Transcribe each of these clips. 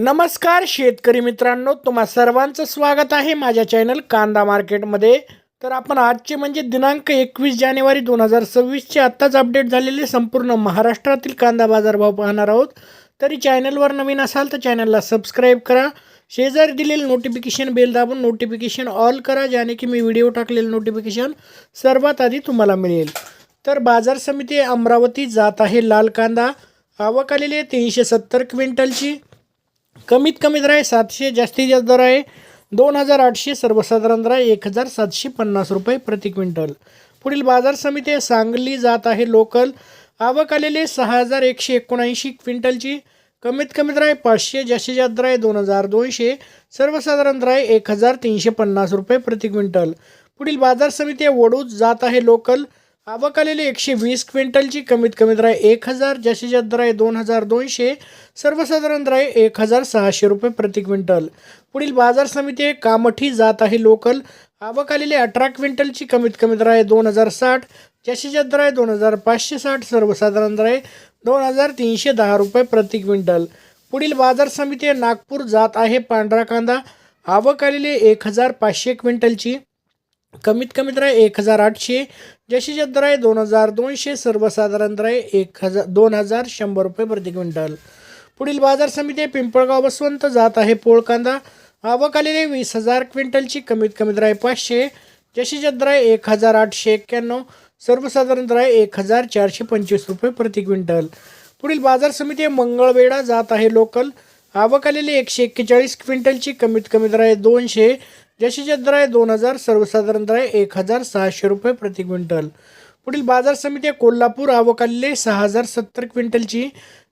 नमस्कार शेतकरी मित्रांनो, तुम्हा सर्वांचं स्वागत आहे माझ्या चॅनल कांदा मार्केटमध्ये। तर आपण आजचे म्हणजे दिनांक 21 जानेवारी 2026 चे आत्ताच अपडेट झालेले संपूर्ण महाराष्ट्रातील कांदा बाजारभाव पाहणार आहोत। तरी चॅनलवर नवीन असाल तर चॅनलला सबस्क्राईब करा, शेजारी दिलेले नोटिफिकेशन बेल दाबून नोटिफिकेशन ऑल करा, ज्याने की मी व्हिडिओ टाकलेले नोटिफिकेशन सर्वात आधी तुम्हाला मिळेल। तर बाजार समिती अमरावती जात आहे लाल कांदा, आवक आलेली आहे 370 क्विंटलची। कमीत कमी दर आहे 700, जास्तीत जास्त दर आहे 2800, सर्वसाधारण दर आहे 1750 रुपये प्रति क्विंटल। पुढील बाजार समिती आहे सांगली जात आहे लोकल, आवक आलेली 6179 क्विंटलची। कमीत कमी दर आहे 500, जास्तीत जास्त दर आहे 2200, सर्वसाधारण दर आहे 1350 रुपये प्रति क्विंटल। पुढील बाजार समिती आहे वडूज जात आहे लोकल, आवक आलेली 120 क्विंटलची। कमीत कमी दर आहे 1000, जास्तीत जास्त दर आहे 2200, सर्वसाधारण दर आहे 1600 रुपये प्रति क्विंटल। पुढील बाजार समिती आहे कामठी जात आहे लोकल, आवक आलेली 18 क्विंटलची। कमीत कमी दर आहे 2060, जास्तीत जास्त दर आहे 2560, सर्वसाधारण दर आहे 2310 रुपये प्रति क्विंटल। पुढील बाजार समिती आहे नागपूर जात आहे पांढरा कांदा, आवक आलेली 1500 क्विंटलची। कमीत कमी दर आहे 1800, जास्तीत जास्त दर आहे 2200, सर्वसाधारण दर आहे 2100 रुपये प्रति क्विंटल। पुढील बाजार समिती आहे पिंपळगाव बसवंत जात आहे पोळ कांदा, आवक आलेली 20000 क्विंटलची। कमीत कमी दर आहे 500, जास्तीत जास्त दर आहे 1891, सर्वसाधारण दर आहे 1425 रुपये प्रति क्विंटल। पुढील बाजार समिती आहे मंगळवेढा जात आहे लोकल, आवक आलेली 141 क्विंटलची। कमीत कमी दर आहे 200, जास्तीत जास्त दर आहे 2000, सर्वसाधारण दर आहे 1600 रुपये प्रति क्विंटल। पुढील बाजार समिती आहे कोल्हापूर, आवक आलेली 6070 क्विंटलची।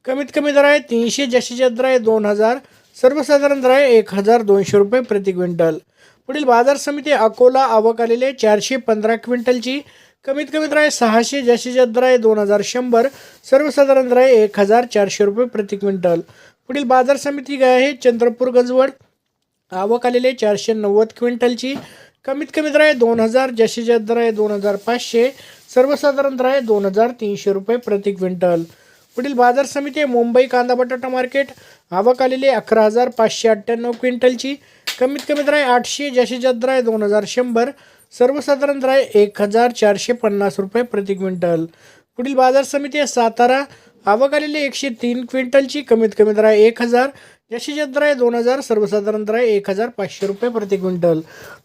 कमीत कमी दर आहे 300, जास्तीत जास्त दर आहे 2000, सर्वसाधारण दर आहे 1200 रुपये प्रति क्विंटल। पुढील बाजार समिती आहे अकोला, आवक आलेली 415 क्विंटलची। कमीत कमी दर आहे 600, जास्तीत जास्त दर आहे 2100, सर्वसाधारण दर आहे 1400 रुपये प्रति क्विंटल। पुढील बाजार समिती आहे चंद्रपूर गंजवड, आवक आलेली 490 क्विंटलची। कमीत कमी दर आहे 2000, जास्तीत जास्त दर आहे 2500, सर्वसाधारण दर आहे 2300 रुपये प्रति क्विंटल। पुढील बाजार समिती आहे मुंबई कांदा बटाटा मार्केट, आवक आलेली 11598 क्विंटलची। कमीत कमी दर आहे 800, जास्तीत जास्त दर आहे 2100, सर्वसाधारण दर आहे 1450 रुपये प्रति क्विंटल। पुढील बाजार समिती आहे सातारा, आवक आलेली 103 क्विंटलची। कमीत कमी दर आहे 1000, जास्तीत जास्त दर आहे 2000, सर्वसाधारण दर आहे 1500 रुपये प्रति क्विंटल।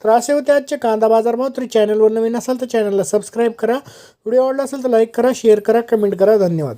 तर असे होते आजचे कांदा बाजारभाव। तरी चॅनलवर नवीन असाल तर चॅनलला सबस्क्राईब करा, व्हिडिओ आवडला असेल तर लाईक करा, शेअर करा, कमेंट करा। धन्यवाद।